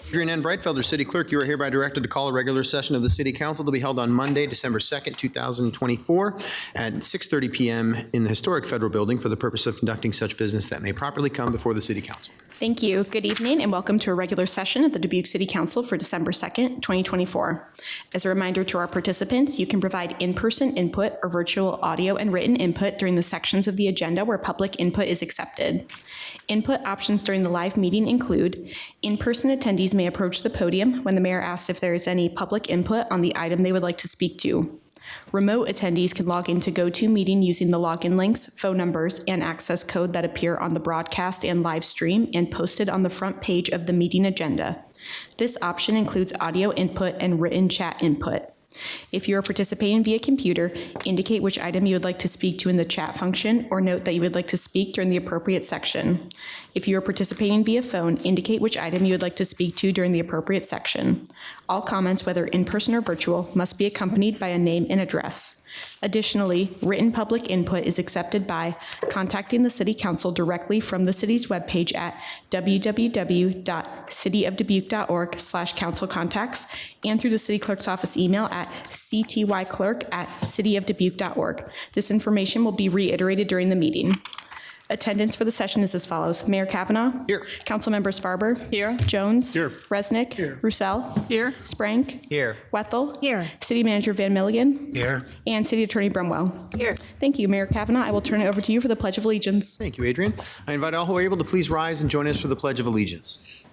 Adrian N. Breitfelder, City Clerk, you are hereby directed to call a regular session of the City Council to be held on Monday, December 2nd, 2024, at 6:30 p.m. in the historic Federal Building for the purpose of conducting such business that may properly come before the City Council. Thank you. Good evening and welcome to a regular session of the Dubuque City Council for December 2nd, 2024. As a reminder to our participants, you can provide in-person input or virtual audio and written input during the sections of the agenda where public input is accepted. Input options during the live meeting include in-person attendees may approach the podium when the mayor asks if there is any public input on the item they would like to speak to. Remote attendees can log into GoToMeeting using the login links, phone numbers, and access code that appear on the broadcast and live stream and posted on the front page of the meeting agenda. This option includes audio input and written chat input. If you are participating via computer, indicate which item you would like to speak to in the chat function or note that you would like to speak during the appropriate section. If you are participating via phone, indicate which item you would like to speak to during the appropriate section. All comments, whether in person or virtual, must be accompanied by a name and address. Additionally, written public input is accepted by contacting the City Council directly from the city's webpage at www.cityofdubuque.org/councilcontacts and through the City Clerk's office email at ctyclerk@cityofdubuque.org. This information will be reiterated during the meeting. Attendance for the session is as follows. Mayor Kavanaugh. Here. Council members Farber. Here. Jones. Here. Resnick. Here. Roussel. Here. Sprank. Here. Wethel. Here. City Manager Van Milligan. Here. And City Attorney Brumwell. Here. Thank you, Mayor Kavanaugh. I will turn it over to you for the Pledge of Allegiance. Thank you, Adrian. I invite all who are able to please rise and join us for the Pledge of Allegiance.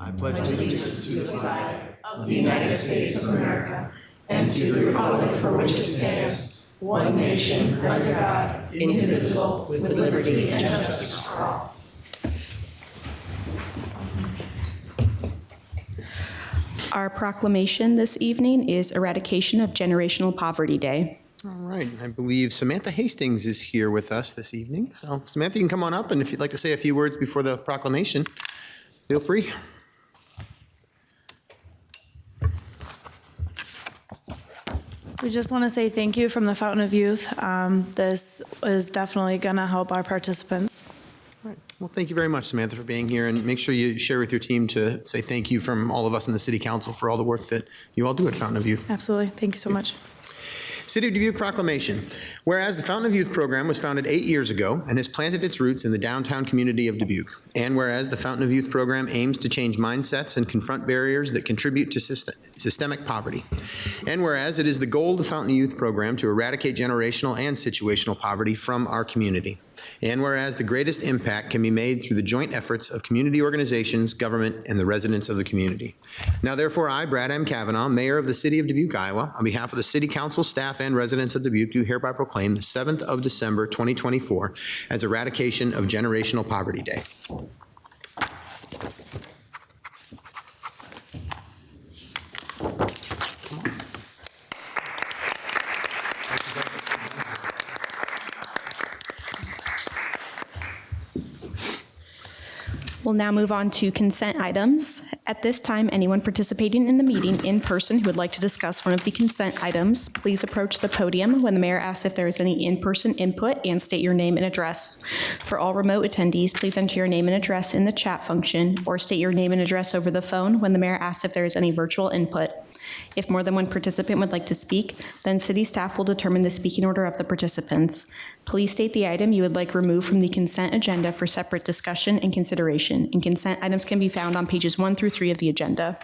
I pledge allegiance to the flag of the United States of America and to the republic for which it stands, one nation, under God, indivisible, with liberty and justice for all. Our proclamation this evening is Eradication of Generational Poverty Day. All right. I believe Samantha Hastings is here with us this evening. So, Samantha, you can come on up, and if you'd like to say a few words before the proclamation, feel free. We just want to say thank you from the Fountain of Youth. This is definitely going to help our participants. All right. Well, thank you very much, Samantha, for being here, and make sure you share with your team to say thank you from all of us in the City Council for all the work that you all do at Fountain of Youth. Absolutely. Thank you so much. City of Dubuque proclamation. Whereas the Fountain of Youth program was founded 8 years ago and has planted its roots in the downtown community of Dubuque. And whereas the Fountain of Youth program aims to change mindsets and confront barriers that contribute to systemic poverty. And whereas it is the goal of the Fountain of Youth program to eradicate generational and situational poverty from our community. And whereas the greatest impact can be made through the joint efforts of community organizations, government, and the residents of the community. Now, therefore, I, Brad M. Kavanaugh, Mayor of the City of Dubuque, Iowa, on behalf of the City Council, staff, and residents of Dubuque, do hereby proclaim the 7th of December, 2024, as Eradication of Generational Poverty Day. We'll now move on to consent items. At this time, anyone participating in the meeting in person who would like to discuss one of the consent items, please approach the podium when the mayor asks if there is any in-person input and state your name and address. For all remote attendees, please enter your name and address in the chat function or state your name and address over the phone when the mayor asks if there is any virtual input. If more than one participant would like to speak, then city staff will determine the speaking order of the participants. Please state the item you would like removed from the consent agenda for separate discussion and consideration. And consent items can be found on pages 1 through 3 of the agenda.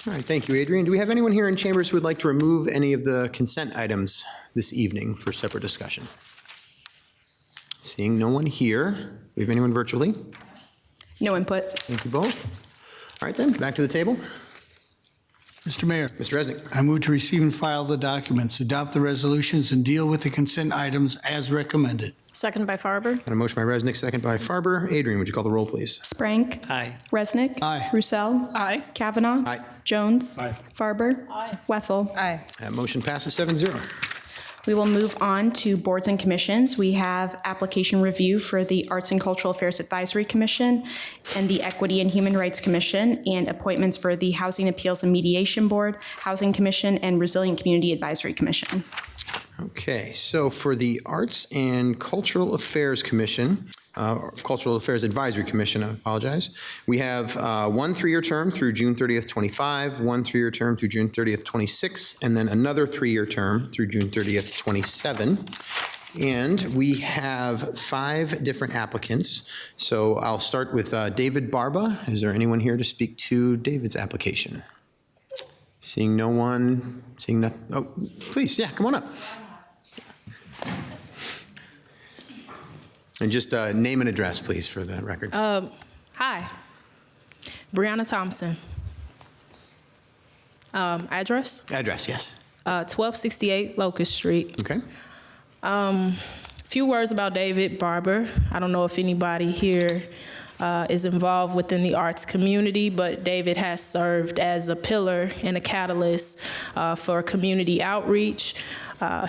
All right, thank you, Adrian. Do we have anyone here in chambers who would like to remove any of the consent items this evening for separate discussion? Seeing no one here. Do we have anyone virtually? No input. Thank you both. All right then, back to the table. Mr. Mayor, Mr. Resnick. I move to receive and file the documents, adopt the resolutions, and deal with the consent items as recommended. Second by Farber. And a motion by Resnick, second by Farber. Adrian, would you call the roll, please? Sprank. Aye. Resnick. Aye. Roussel. Aye. Kavanaugh. Aye. Jones. Aye. Farber. Aye. Wethel. Aye. That motion passes 7-0. We will move on to boards and commissions. We have application review for the Arts and Cultural Affairs Advisory Commission and the Equity and Human Rights Commission, and appointments for the Housing Appeals and Mediation Board, Housing Commission, and Resilient Community Advisory Commission. Okay, so for the Arts and Cultural Affairs Commission, Cultural Affairs Advisory Commission, I apologize. We have one 3-year term through June 30th, 25, one 3-year term through June 30th, 26, and then another 3-year term through June 30th, 27. And we have 5 different applicants. So I'll start with David Barba. Is there anyone here to speak to David's application? Seeing no one, seeing nothing. Oh, please, yeah, come on up. And just name and address, please, for the record. Hi, Brianna Thompson. Address? Address, yes. 1268 Locust Street. Okay. Few words about David Barber. I don't know if anybody here is involved within the arts community, but David has served as a pillar and a catalyst for community outreach.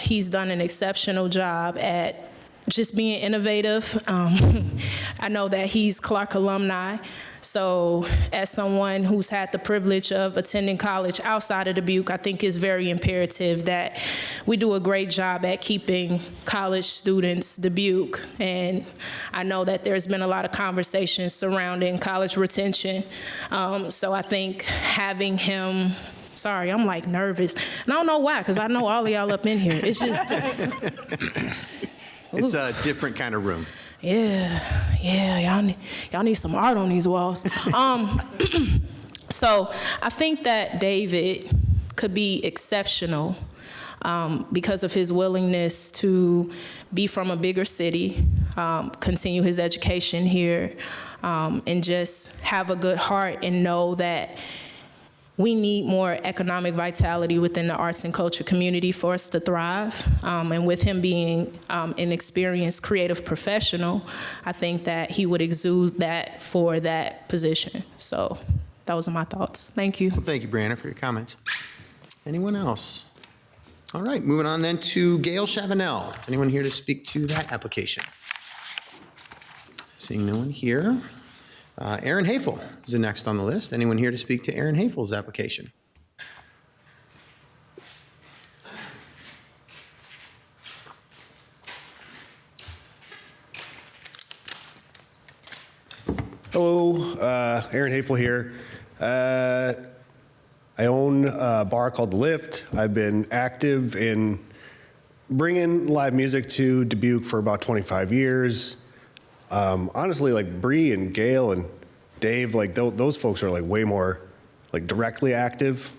He's done an exceptional job at just being innovative. I know that he's Clark alumni, so as someone who's had the privilege of attending college outside of Dubuque, I think it's very imperative that we do a great job at keeping college students Dubuque. And I know that there's been a lot of conversations surrounding college retention. So I think having him, sorry, I'm like nervous. And I don't know why, because I know all of y'all up in here. It's just, It's a different kind of room. yeah, y'all need some art on these walls. So I think that David could be exceptional because of his willingness to be from a bigger city, continue his education here, and just have a good heart and know that we need more economic vitality within the arts and culture community for us to thrive. And with him being an experienced creative professional, I think that he would exude that for that position. So those are my thoughts. Thank you. Well, thank you, Brianna, for your comments. Anyone else? All right, moving on then to Gail Chavanel. Is anyone here to speak to that application? Seeing no one here. Aaron Hafel is the next on the list. Anyone here to speak to Aaron Hafel's application? Hello, Aaron Hafel here. I own a bar called The Lift. I've been active in bringing live music to Dubuque for about 25 years. Honestly, like Bree and Gail and Dave, like those folks are like way more like directly active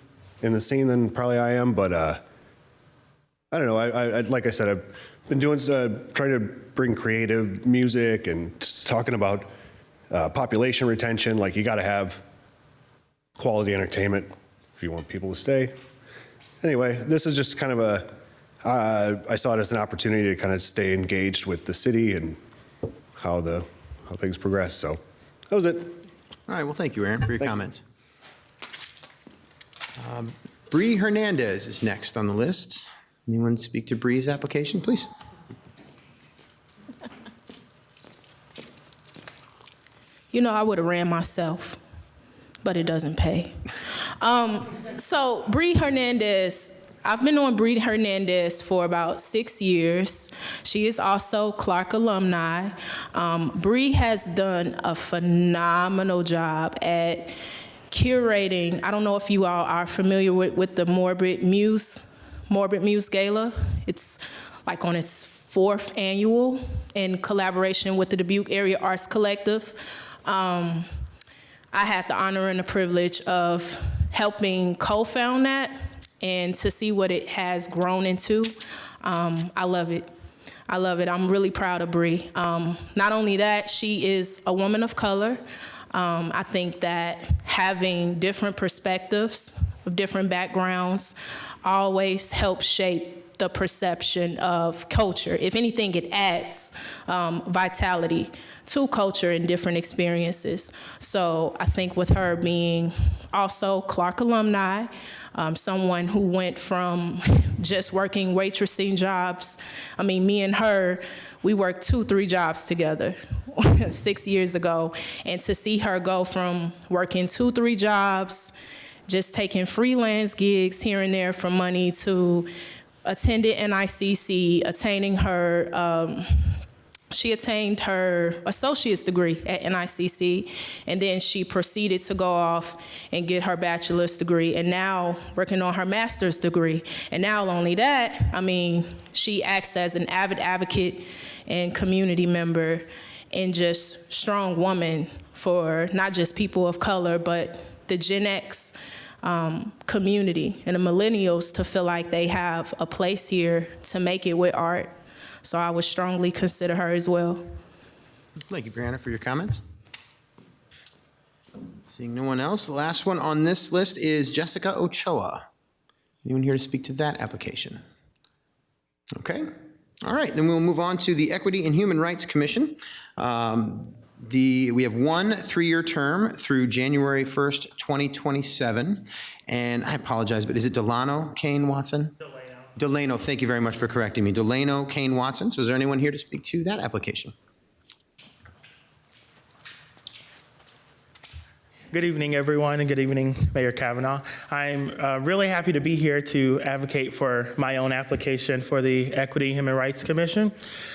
in the scene than probably I am. But I don't know. I like I said, I've been doing trying to bring creative music and just talking about population retention. Like you got to have quality entertainment if you want people to stay. Anyway, this is just kind of I saw it as an opportunity to kind of stay engaged with the city and how things progress. So that was it. All right, well, thank you, Aaron, for your comments. Bree Hernandez is next on the list. Anyone speak to Bree's application, please? You know, I would have ran myself, but it doesn't pay. So Bree Hernandez, I've been on Bree Hernandez for about 6 years. She is also Clark alumni. Bree has done a phenomenal job at curating. I don't know if you all are familiar with the Morbid Muse Gala. It's like on its 4th annual in collaboration with the Dubuque Area Arts Collective. I had the honor and the privilege of helping co-found that and to see what it has grown into. I love it. I love it. I'm really proud of Bree. Not only that, she is a woman of color. I think that having different perspectives of different backgrounds always helps shape the perception of culture. If anything, it adds vitality to culture and different experiences. So I think with her being also Clark alumni, someone who went from just working waitressing jobs. I mean, me and her, we worked 2-3 jobs together 6 years ago. And to see her go from working 2-3 jobs, just taking freelance gigs here and there for money, to attending NICC, attaining her She attained her associate's degree at NICC, and then she proceeded to go off and get her bachelor's degree, and now working on her master's degree. And not only that, I mean, she acts as an avid advocate and community member and just strong woman for not just people of color, but the Gen X community and the millennials to feel like they have a place here to make it with art. So I would strongly consider her as well. Thank you, Brianna, for your comments. Seeing no one else, the last one on this list is Jessica Ochoa. Anyone here to speak to that application? Okay. All right, then we'll move on to the Equity and Human Rights Commission. We have one 3-year term through January 1st, 2027. And I apologize, but is it Delano Kane Watson? Delano, thank you very much for correcting me. Delano Kane Watson. So is there anyone here to speak to that application? Good evening, everyone, and good evening, Mayor Kavanaugh. I'm really happy to be here to advocate for my own application for the Equity and Human Rights Commission.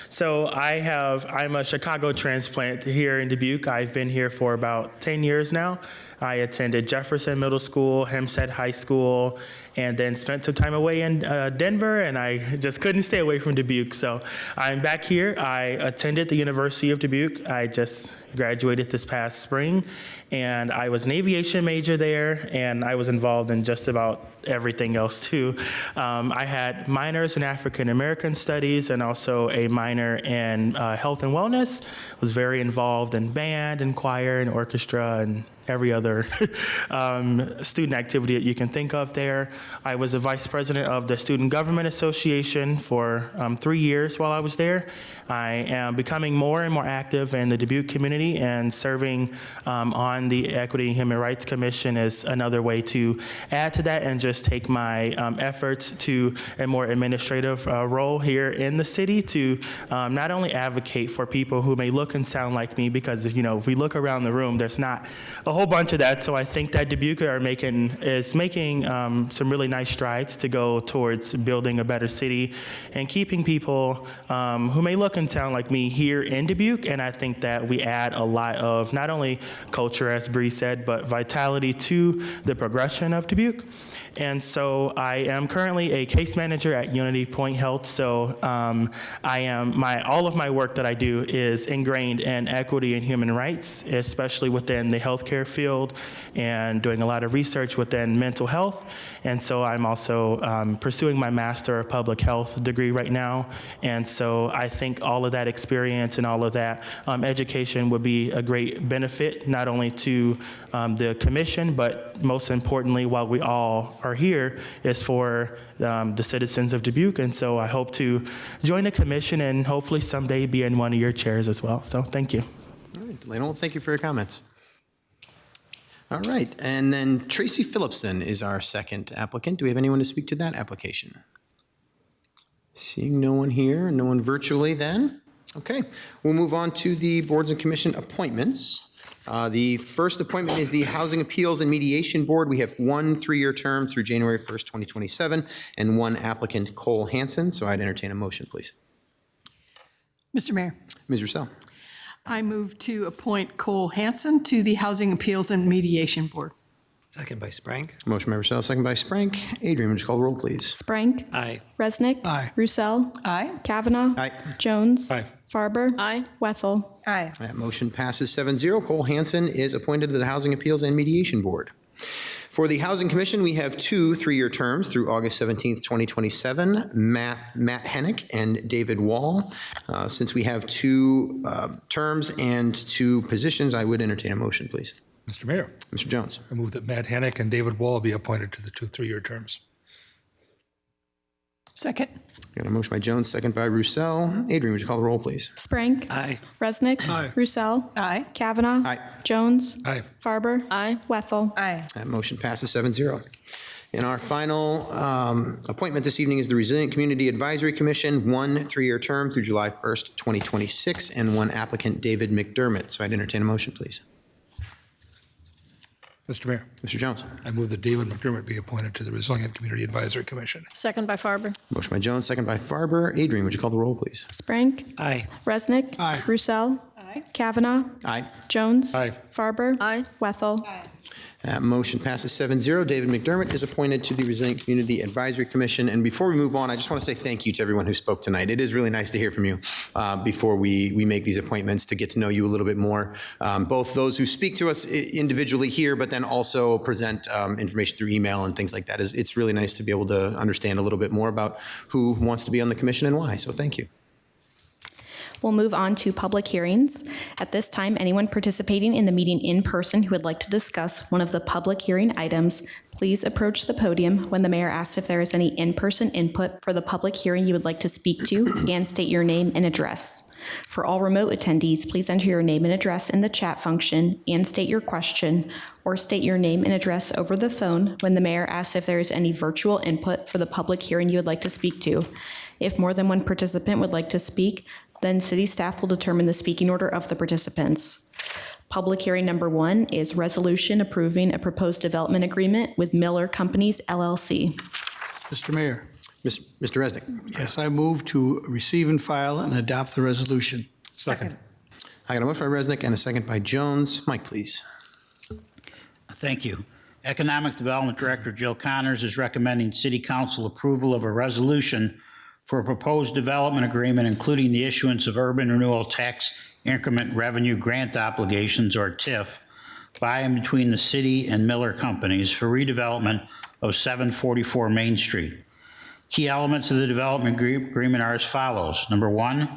So I'm a Chicago transplant here in Dubuque. I've been here for about 10 years now. I attended Jefferson Middle School, Hempstead High School, and then spent some time away in Denver, and I just couldn't stay away from Dubuque. So I'm back here. I attended the University of Dubuque. I just graduated this past spring, and I was an aviation major there, and I was involved in just about everything else too. I had minors in African American studies and also a minor in health and wellness. Was very involved in band and choir and orchestra and every other student activity that you can think of there. I was the vice president of the Student Government Association for 3 years while I was there. I am becoming more and more active in the Dubuque community, and serving on the Equity and Human Rights Commission is another way to add to that and just take my efforts to a more administrative role here in the city to not only advocate for people who may look and sound like me, because if we look around the room, there's not a whole bunch of that. So I think that Dubuque is making some really nice strides to go towards building a better city and keeping people who may look and sound like me here in Dubuque. And I think that we add a lot of not only culture, as Bree said, but vitality to the progression of Dubuque. And so I am currently a case manager at Unity Point Health. So all of my work that I do is ingrained in equity and human rights, especially within the healthcare field, and doing a lot of research within mental health. And so I'm also pursuing my Master of Public Health degree right now. And so I think all of that experience and all of that education would be a great benefit, not only to the commission, but most importantly, while we all are here, is for the citizens of Dubuque. And so I hope to join the commission and hopefully someday be in one of your chairs as well. So thank you. All right, Delano, thank you for your comments. All right, and then Tracy Phillipson is our second applicant. Do we have anyone to speak to that application? Seeing no one here, no one virtually then. Okay, we'll move on to the boards and commission appointments. The first appointment is the Housing Appeals and Mediation Board. We have one 3-year term through January 1st, 2027, and one applicant, Cole Hansen. So I'd entertain a motion, please. Mr. Mayor, Ms. Roussel. I move to appoint Cole Hansen to the Housing Appeals and Mediation Board. Second by Sprank. Motion by Roussel, second by Sprank. Adrian, would you call the roll, please? Sprank. Aye. Resnick. Aye. Roussel. Aye. Kavanaugh. Aye. Jones. Aye. Farber. Aye. Wethel. Aye. That motion passes 7-0. Cole Hansen is appointed to the Housing Appeals and Mediation Board. For the Housing Commission, we have two 3-year terms through August 17th, 2027, Matt Hennick and David Wall. Since we have two terms and two positions, I would entertain a motion, please. Mr. Mayor, Mr. Jones. I move that Matt Hennick and David Wall be appointed to the two 3-year terms. Second. Got a motion by Jones, second by Roussel. Adrian, would you call the roll, please? Sprank. Aye. Resnick. Aye. Roussel. Aye. Kavanaugh. Aye. Jones. Aye. Farber. Aye. Wethel. Aye. That motion passes 7-0. And our final appointment this evening is the Resilient Community Advisory Commission, one 3-year term through July 1st, 2026, and one applicant, David McDermott. So I'd entertain a motion, please. Mr. Mayor, Mr. Jones. I move that David McDermott be appointed to the Resilient Community Advisory Commission. Second by Farber. Motion by Jones, second by Farber. Adrian, would you call the roll, please? Sprague. Aye. Resnick. Aye. Roussel. Aye. Kavanaugh. Aye. Jones. Aye. Farber. Aye. Wethel. That motion passes 7-0. David McDermott is appointed to the Resilient Community Advisory Commission. And before we move on, I just want to say thank you to everyone who spoke tonight. It is really nice to hear from you before we make these appointments, to get to know you a little bit more. Both those who speak to us individually here, but then also present information through email and things like that. It's really nice to be able to understand a little bit more about who wants to be on the commission and why. So thank you. We'll move on to public hearings. At this time, anyone participating in the meeting in person who would like to discuss one of the public hearing items, please approach the podium when the mayor asks if there is any in-person input for the public hearing you would like to speak to, and state your name and address. For all remote attendees, please enter your name and address in the chat function and state your question, or state your name and address over the phone when the mayor asks if there is any virtual input for the public hearing you would like to speak to. If more than one participant would like to speak, then city staff will determine the speaking order of the participants. Public hearing number 1 is resolution approving a proposed development agreement with Miller Companies, LLC. Mr. Mayor, Mr. Resnick. yes, I move to receive and file and adopt the resolution. Second. I got a motion by Resnick and a second by Jones. Mike, please. Thank you. Economic Development Director Jill Connors is recommending City Council approval of a resolution for a proposed development agreement, including the issuance of urban renewal tax increment revenue grant obligations, or TIF, by and between the city and Miller Companies for redevelopment of 744 Main Street. Key elements of the development agreement are as follows. Number 1,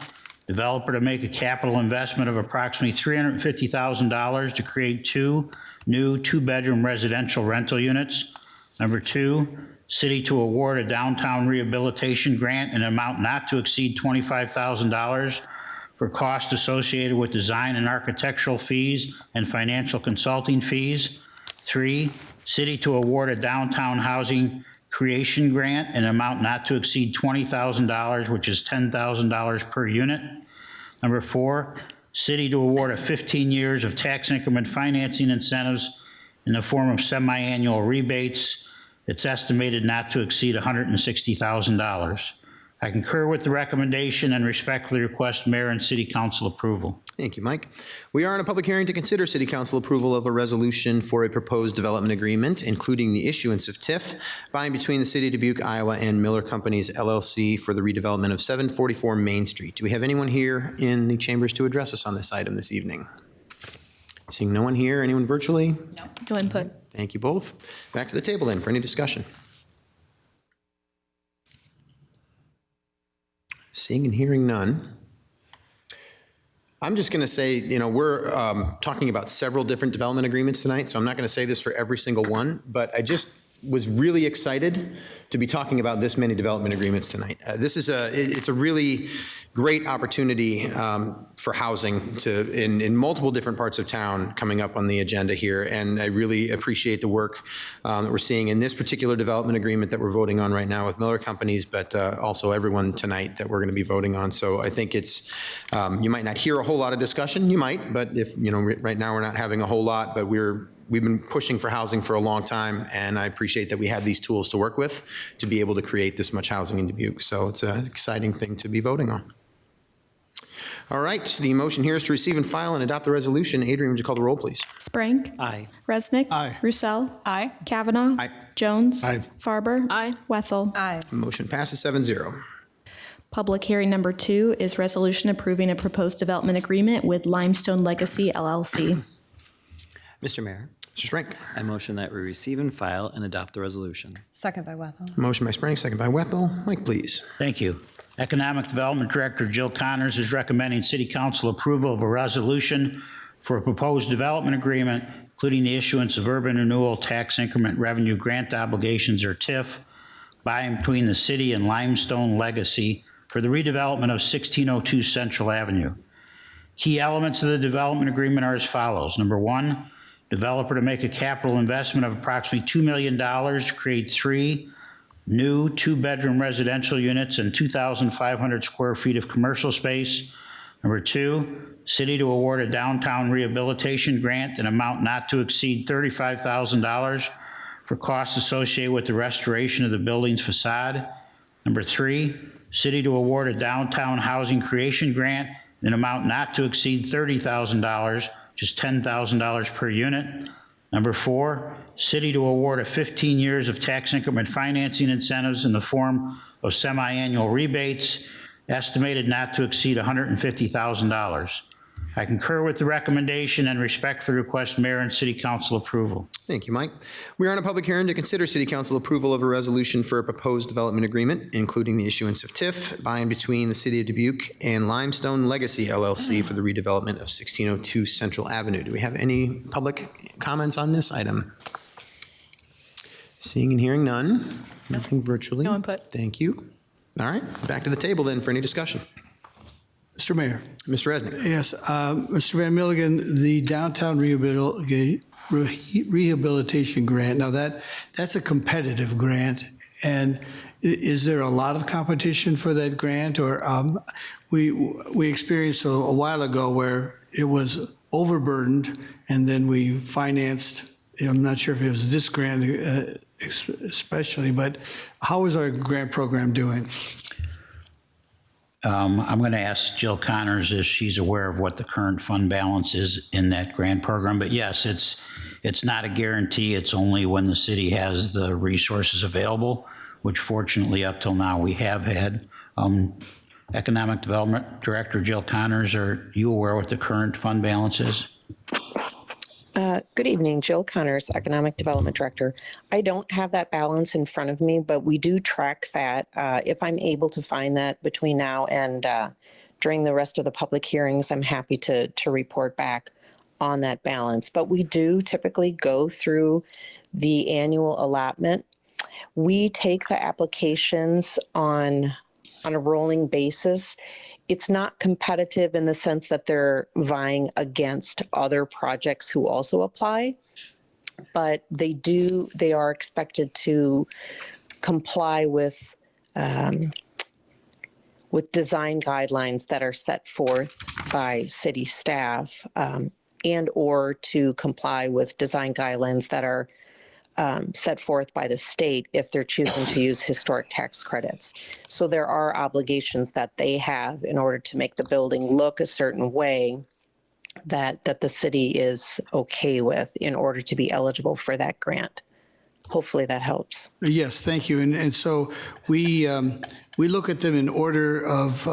developer to make a capital investment of approximately $350,000 to create 2 new 2-bedroom residential rental units. Number 2, city to award a downtown rehabilitation grant in an amount not to exceed $25,000 for costs associated with design and architectural fees and financial consulting fees. 3, city to award a downtown housing creation grant in an amount not to exceed $20,000, which is $10,000 per unit. Number 4, city to award a 15 years of tax increment financing incentives in the form of semi-annual rebates. It's estimated not to exceed $160,000. I concur with the recommendation and respectfully request mayor and city council approval. Thank you, Mike. We are in a public hearing to consider city council approval of a resolution for a proposed development agreement, including the issuance of TIF by and between the city of Dubuque, Iowa, and Miller Companies, LLC, for the redevelopment of 744 Main Street. Do we have anyone here in the chambers to address us on this item this evening? Seeing no one here, anyone virtually? No input. Thank you both. Back to the table then for any discussion. Seeing and hearing none. I'm just going to say, we're talking about several different development agreements tonight, so I'm not going to say this for every single one, but I just was really excited to be talking about this many development agreements tonight. It's a really great opportunity for housing in multiple different parts of town coming up on the agenda here, and I really appreciate the work that we're seeing in this particular development agreement that we're voting on right now with Miller Companies, but also everyone tonight that we're going to be voting on. So I think it's, you might not hear a whole lot of discussion, you might, but if, right now we're not having a whole lot, but we've been pushing for housing for a long time, and I appreciate that we have these tools to work with to be able to create this much housing in Dubuque. So it's an exciting thing to be voting on. All right, the motion here is to receive and file and adopt the resolution. Adrian, would you call the roll, please? Sprague. Aye. Resnick. Aye. Roussel. Aye. Kavanaugh. Aye. Jones. Aye. Farber. Aye. Wethel. Aye. Motion passes 7-0. Public hearing number 2 is resolution approving a proposed development agreement with Limestone Legacy, LLC. Mr. Mayor, Mr. Sprague. I motion that we receive and file and adopt the resolution. Second by Wethel. Motion by Sprague, second by Wethel. Mike, please. Thank you. Economic Development Director Jill Connors is recommending City Council approval of a resolution for a proposed development agreement, including the issuance of urban renewal tax increment revenue grant obligations, or TIF, by and between the city and Limestone Legacy for the redevelopment of 1602 Central Avenue. Key elements of the development agreement are as follows. Number 1, developer to make a capital investment of approximately $2 million to create 3 new 2-bedroom residential units and 2,500 square feet of commercial space. Number 2, city to award a downtown rehabilitation grant in amount not to exceed $35,000 for costs associated with the restoration of the building's facade. Number 3, city to award a downtown housing creation grant in an amount not to exceed $30,000, just $10,000 per unit. Number 4, city to award a 15 years of tax increment financing incentives in the form of semi-annual rebates, estimated not to exceed $150,000. I concur with the recommendation and respectfully request mayor and city council approval. Thank you, Mike. We are on a public hearing to consider city council approval of a resolution for a proposed development agreement, including the issuance of TIF by and between the city of Dubuque and Limestone Legacy LLC for the redevelopment of 1602 Central Avenue. Do we have any public comments on this item? Seeing and hearing none. Nothing virtually. No input. Thank you. All right, back to the table then for any discussion. Mr. Mayor. Mr. Resnick. Yes, Mr. Van Milligan, the downtown rehabilitation grant, now that's a competitive grant, and is there a lot of competition for that grant? Or we experienced a while ago where it was overburdened, and then we financed, I'm not sure if it was this grant especially, but how is our grant program doing? I'm going to ask Jill Connors if she's aware of what the current fund balance is in that grant program. But yes, it's not a guarantee. It's only when the city has the resources available, which fortunately up till now we have had. Economic Development Director Jill Connors, are you aware what the current fund balance is? Good evening, Jill Connors, Economic Development Director. I don't have that balance in front of me, but we do track that. If I'm able to find that between now and during the rest of the public hearings, I'm happy to report back on that balance. But we do typically go through the annual allotment. We take the applications on a rolling basis. It's not competitive in the sense that they're vying against other projects who also apply, but they are expected to comply with design guidelines that are set forth by city staff, and or to comply with design guidelines that are set forth by the state if they're choosing to use historic tax credits. So there are obligations that they have in order to make the building look a certain way that the city is okay with in order to be eligible for that grant. Hopefully that helps. Yes, thank you. And so we look at them in order of,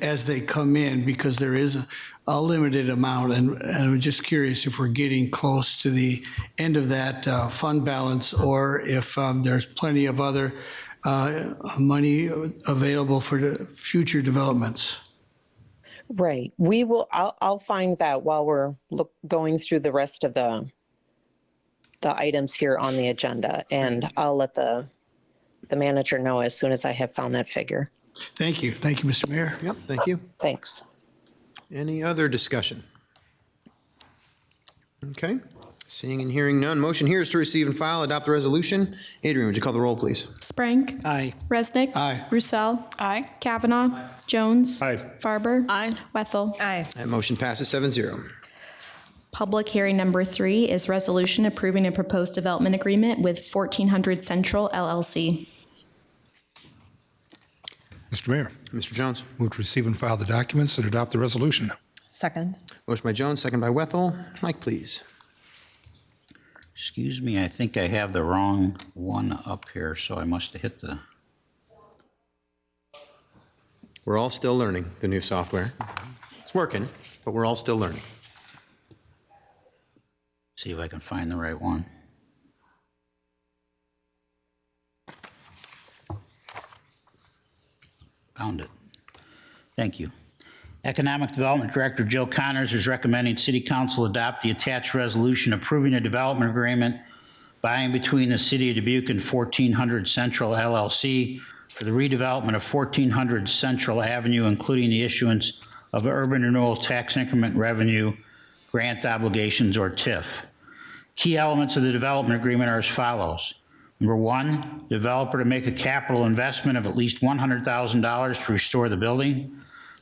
as they come in, because there is a limited amount, and I'm just curious if we're getting close to the end of that fund balance, or if there's plenty of other money available for the future developments. Right. We will. I'll find that while we're going through the rest of the items here on the agenda, and I'll let the manager know as soon as I have found that figure. Thank you. Thank you, Mr. Mayor. Yep, thank you. Thanks. Any other discussion? Okay, seeing and hearing none. Motion here is to receive and file, adopt the resolution. Adrian, would you call the roll, please? Sprank. Aye. Resnick. Aye. Roussel. Aye. Kavanaugh. Jones. Aye. Farber. Aye. Wethel. Aye. That motion passes 7-0. Public hearing number 3 is resolution approving a proposed development agreement with 1400 Central LLC. Mr. Mayor, Mr. Jones. move to receive and file the documents and adopt the resolution. Second. Motion by Jones, second by Wethel. Mike, please. Excuse me, I think I have the wrong one up here, so I must have hit the... We're all still learning the new software. It's working, but we're all still learning. See if I can find the right one. Found it. Thank you. Economic Development Director Jill Connors is recommending City Council adopt the attached resolution approving a development agreement by and between the City of Dubuque and 1400 Central LLC for the redevelopment of 1400 Central Avenue, including the issuance of urban renewal tax increment revenue grant obligations, or TIF. Key elements of the development agreement are as follows. Number 1, developer to make a capital investment of at least $100,000 to restore the building.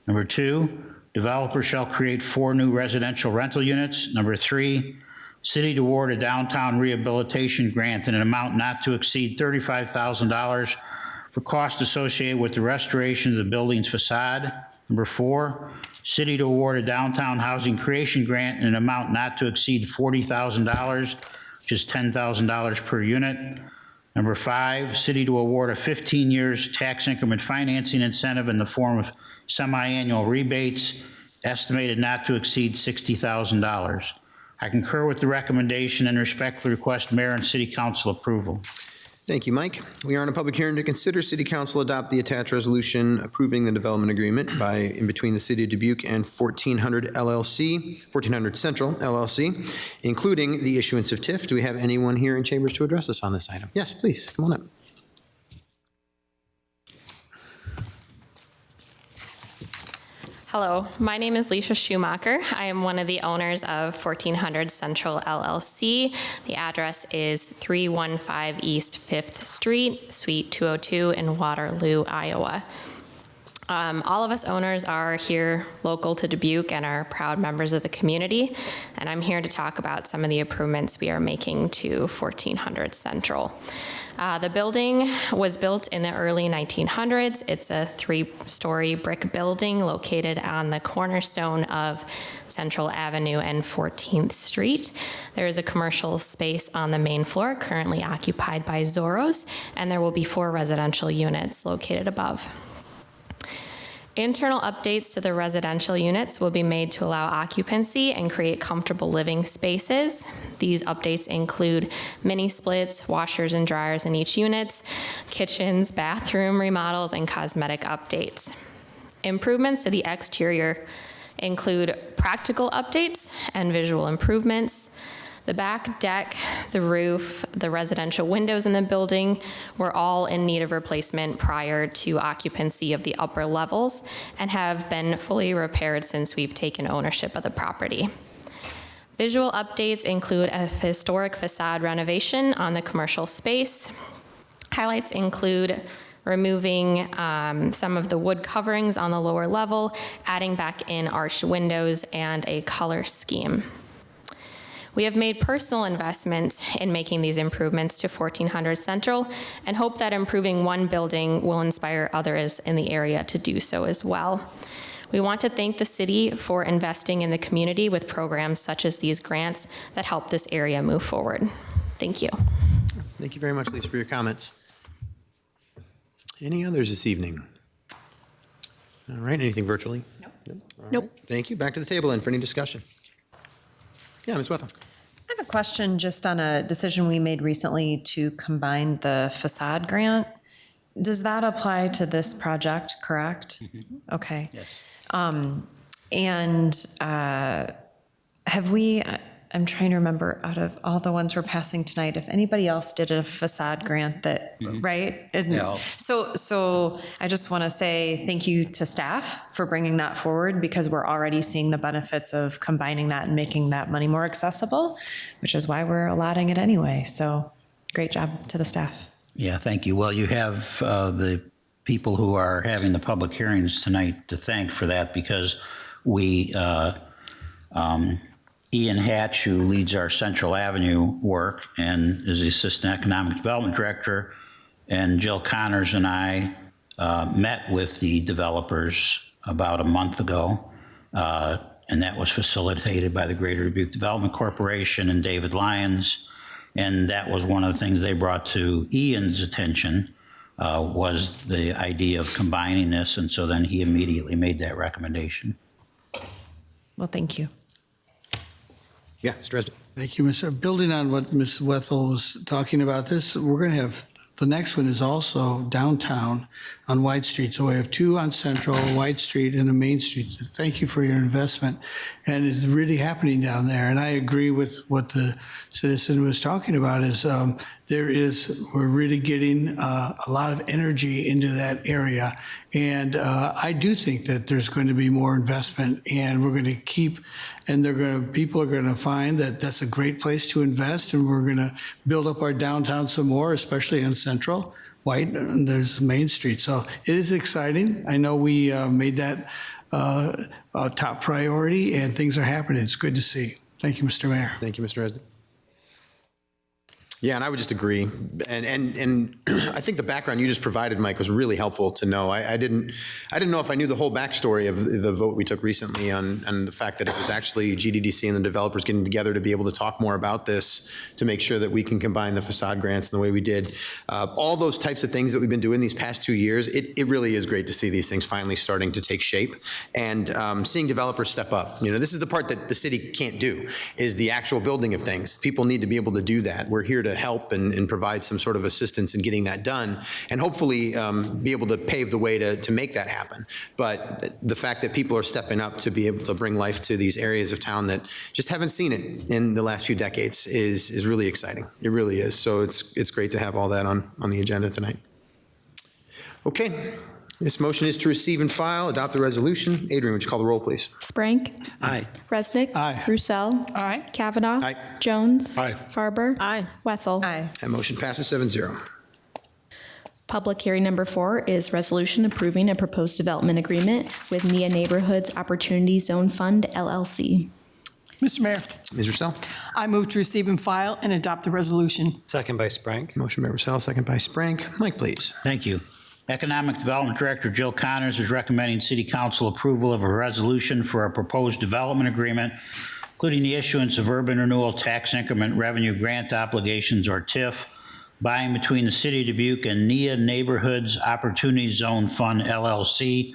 Number 2, developer shall create 4 new residential rental units. Number 3, city to award a downtown rehabilitation grant in an amount not to exceed $35,000 for costs associated with the restoration of the building's facade. Number 4, city to award a downtown housing creation grant in an amount not to exceed $40,000, which is $10,000 per unit. Number 5, city to award a 15 years tax increment financing incentive in the form of semi-annual rebates, estimated not to exceed $60,000. I concur with the recommendation and respectfully request mayor and city council approval. Thank you, Mike. We are in a public hearing to consider city council adopt the attached resolution approving the development agreement in between the city of Dubuque and 1400 Central LLC, including the issuance of TIF. Do we have anyone here in chambers to address us on this item? Yes, please, come on up. Hello, my name is Leisha Schumacher. I am one of the owners of 1400 Central LLC. The address is 315 East 5th Street, Suite 202 in Waterloo, Iowa. All of us owners are here local to Dubuque and are proud members of the community, and I'm here to talk about some of the improvements we are making to 1400 Central. The building was built in the early 1900s. It's a 3-story brick building located on the cornerstone of Central Avenue and 14th Street. There is a commercial space on the main floor currently occupied by Zorro's, and there will be 4 residential units located above. Internal updates to the residential units will be made to allow occupancy and create comfortable living spaces. These updates include mini splits, washers and dryers in each unit, kitchens, bathroom remodels, and cosmetic updates. Improvements to the exterior include practical updates and visual improvements. The back deck, the roof, the residential windows in the building were all in need of replacement prior to occupancy of the upper levels and have been fully repaired since we've taken ownership of the property. Visual updates include a historic facade renovation on the commercial space. Highlights include removing some of the wood coverings on the lower level, adding back in arched windows and a color scheme. We have made personal investments in making these improvements to 1400 Central and hope that improving one building will inspire others in the area to do so as well. We want to thank the city for investing in the community with programs such as these grants that help this area move forward. Thank you. Thank you very much, Lisa, for your comments. Any others this evening? All right, anything virtually? Nope. Thank you. Back to the table then for any discussion. Yeah, Ms. Wethel. I have a question just on a decision we made recently to combine the facade grant. Does that apply to this project, correct? Mm-hmm. Okay. Yes. Have we, I'm trying to remember out of all the ones we're passing tonight, if anybody else did a facade grant that, right? No. So I just want to say thank you to staff for bringing that forward because we're already seeing the benefits of combining that and making that money more accessible, which is why we're allotting it anyway. So great job to the staff. Yeah, thank you. Well, you have the people who are having the public hearings tonight to thank for that because we, Ian Hatch, who leads our Central Avenue work and is the Assistant Economic Development Director, and Jill Connors and I met with the developers about a month ago, and that was facilitated by the Greater Dubuque Development Corporation and David Lyons, and that was one of the things they brought to Ian's attention was the idea of combining this, and so then he immediately made that recommendation. Well, thank you. Yeah, Mr. Dresden. Thank you, Mr. Building on what Ms. Wethel was talking about, we're going to have, the next one is also downtown on White Street. So we have 2 on Central, White Street, and a Main Street. So thank you for your investment. And it's really happening down there. And I agree with what the citizen was talking about is we're really getting a lot of energy into that area. And I do think that there's going to be more investment, and we're going to keep, and people are going to find that that's a great place to invest, and we're going to build up our downtown some more, especially on Central. White, and there's Main Street. So it is exciting. I know we made that a top priority, and things are happening. It's good to see. Thank you, Mr. Mayor. Thank you, Mr. Resnick. Yeah, and I would just agree. And I think the background you just provided, Mike, was really helpful to know. I didn't know if I knew the whole backstory of the vote we took recently on the fact that it was actually GDDC and the developers getting together to be able to talk more about this, to make sure that we can combine the facade grants in the way we did. All those types of things that we've been doing these past 2 years, it really is great to see these things finally starting to take shape, and seeing developers step up. You know, this is the part that the city can't do, is the actual building of things. People need to be able to do that. We're here to help and provide some sort of assistance in getting that done, and hopefully be able to pave the way to make that happen. But the fact that people are stepping up to be able to bring life to these areas of town that just haven't seen it in the last few decades is really exciting. It really is. So it's great to have all that on the agenda tonight. Okay. This motion is to receive and file, adopt the resolution. Adrian, would you call the roll, please? Sprank. Aye. Resnick. Aye. Roussel. Aye. Kavanaugh. Aye. Jones. Aye. Farber. Aye. Wethel. Aye. That motion passes 7-0. Public hearing number 4 is resolution approving a proposed development agreement with Nia Neighborhoods Opportunity Zone Fund, LLC. Mr. Mayor, Ms. Roussel? I move to receive and file and adopt the resolution. Second by Sprank. Motion by Roussel, second by Sprank. Mike, please. Thank you. Economic Development Director Jill Connors is recommending City Council approval of a resolution for a proposed development agreement, including the issuance of Urban Renewal Tax Increment Revenue Grant Obligations, or TIF, by and between the City of Dubuque and Nia Neighborhoods Opportunity Zone Fund, LLC,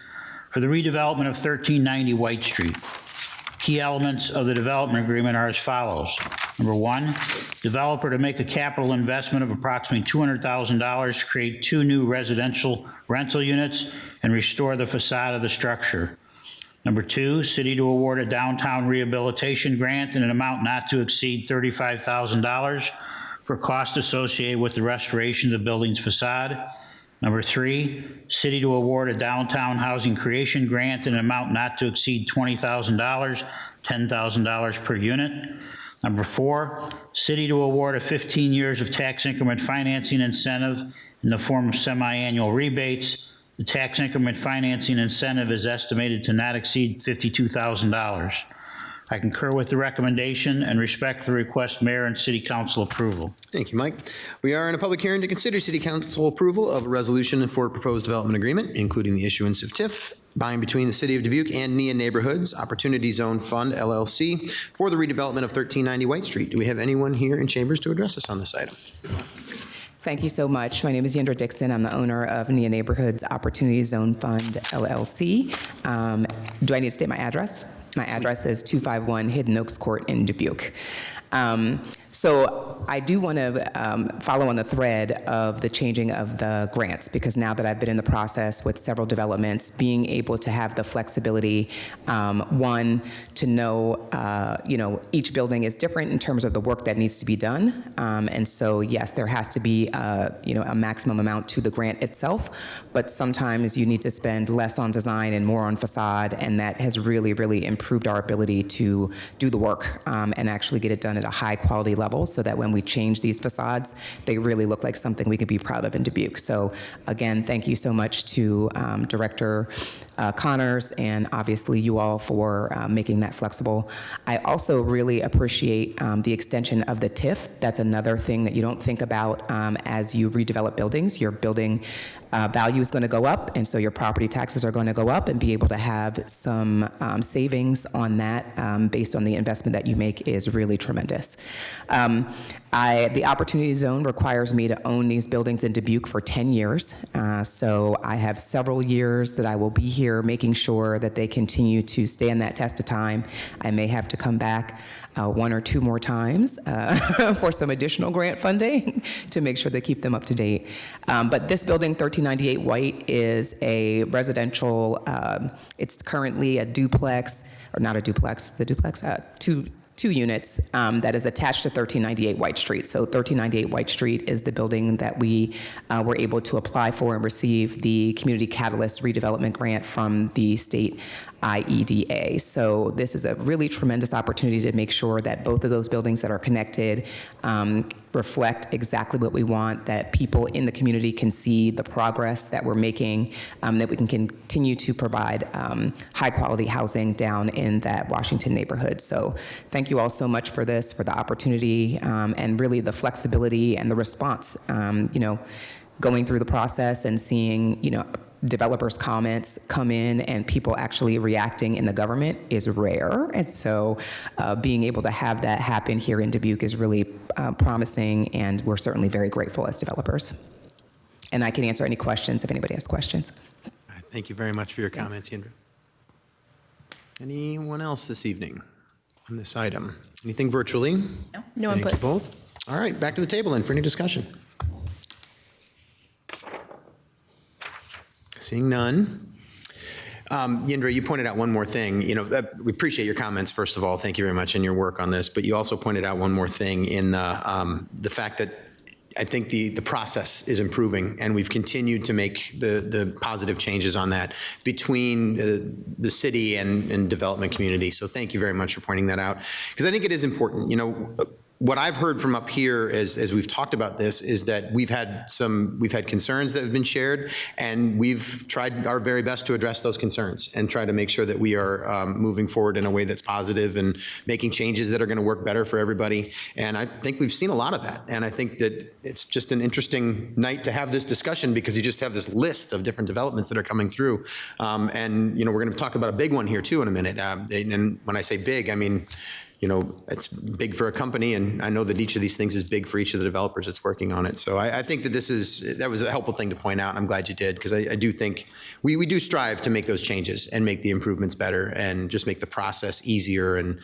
for the redevelopment of 1390 White Street. Key elements of the development agreement are as follows. Number 1, developer to make a capital investment of approximately $200,000 to create 2 new residential rental units and restore the facade of the structure. Number 2, city to award a downtown rehabilitation grant in an amount not to exceed $35,000 for costs associated with the restoration of the building's facade. Number 3, city to award a downtown housing creation grant in an amount not to exceed $20,000, $10,000 per unit. Number 4, city to award a 15 years of tax increment financing incentive in the form of semi-annual rebates. The tax increment financing incentive is estimated to not exceed $52,000. I concur with the recommendation and respectfully request Mayor and City Council approval. Thank you, Mike. We are in a public hearing to consider City Council approval of a resolution for a proposed development agreement, including the issuance of TIF by and between the City of Dubuque and Nia Neighborhoods Opportunity Zone Fund, LLC, for the redevelopment of 1390 White Street. Do we have anyone here in chambers to address us on this item? Thank you so much. My name is Yendra Dixon. I'm the owner of Nia Neighborhoods Opportunity Zone Fund, LLC. Do I need to state my address? My address is 251 Hidden Oaks Court in Dubuque. So I do want to follow on the thread of the changing of the grants, because now that I've been in the process with several developments, being able to have the flexibility, one, to know, each building is different in terms of the work that needs to be done. And so, yes, there has to be, a maximum amount to the grant itself, but sometimes you need to spend less on design and more on facade, and that has really, really improved our ability to do the work and actually get it done at a high quality level, so that when we change these facades, they really look like something we could be proud of in Dubuque. So again, thank you so much to Director Connors and obviously you all for making that flexible. I also really appreciate the extension of the TIF. That's another thing that you don't think about as you redevelop buildings. Your building value is going to go up, and so your property taxes are going to go up, and be able to have some savings on that based on the investment that you make is really tremendous. The Opportunity Zone requires me to own these buildings in Dubuque for 10 years. So I have several years that I will be here making sure that they continue to stand that test of time. I may have to come back 1 or 2 more times for some additional grant funding to make sure they keep them up to date. But this building, 1398 White, is a residential, it's currently a duplex, or not a duplex, it's a duplex, two units that is attached to 1398 White Street. So 1398 White Street is the building that we were able to apply for and receive the Community Catalyst Redevelopment Grant from the state IEDA. So this is a really tremendous opportunity to make sure that both of those buildings that are connected reflect exactly what we want, that people in the community can see the progress that we're making, that we can continue to provide high-quality housing down in that Washington neighborhood. So thank you all so much for this, for the opportunity, and really the flexibility and the response. Going through the process and seeing, developers' comments come in and people actually reacting in the government is rare. And so being able to have that happen here in Dubuque is really promising, and we're certainly very grateful as developers. And I can answer any questions if anybody has questions. All right, thank you very much for your comments, Yandra. Anyone else this evening on this item? Anything virtually? No Thank input. you both. All right, back to the table then for any discussion. Seeing none. Yindra, you pointed out one more thing. We appreciate your comments, first of all. Thank you very much, and your work on this. But you also pointed out one more thing in the fact that I think the process is improving, and we've continued to make the positive changes on that between the city and development community. So thank you very much for pointing that out, because I think it is important. What I've heard from up here as we've talked about this is that we've had concerns that have been shared, and we've tried our very best to address those concerns and try to make sure that we are moving forward in a way that's positive and making changes that are going to work better for everybody. And I think we've seen a lot of that. And I think that it's just an interesting night to have this discussion, because you just have this list of different developments that are coming through. And we're going to talk about a big one here too in a minute. And when I say big, I mean, it's big for a company, and I know that each of these things is big for each of the developers that's working on it. So I think that that was a helpful thing to point out, and I'm glad you did, because I do think we do strive to make those changes and make the improvements better and just make the process easier and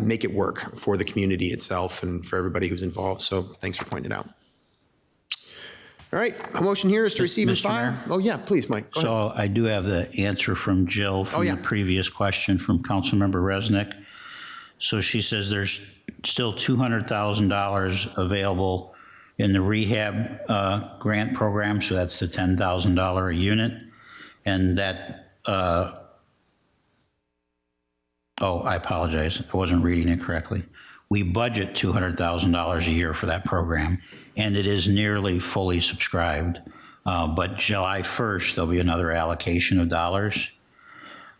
make it work for the community itself and for everybody who's involved. So thanks for pointing it out. All right, a motion here is to receive and file. Oh yeah, please, Mike. Go So ahead. I do have the answer from Jill from the previous question from Councilmember Resnick. So she says there's still $200,000 available in the rehab grant program, so that's the $10,000 a unit. And that, I apologize, I wasn't reading it correctly. We budget $200,000 a year for that program, and it is nearly fully subscribed. But July 1st, there'll be another allocation of dollars.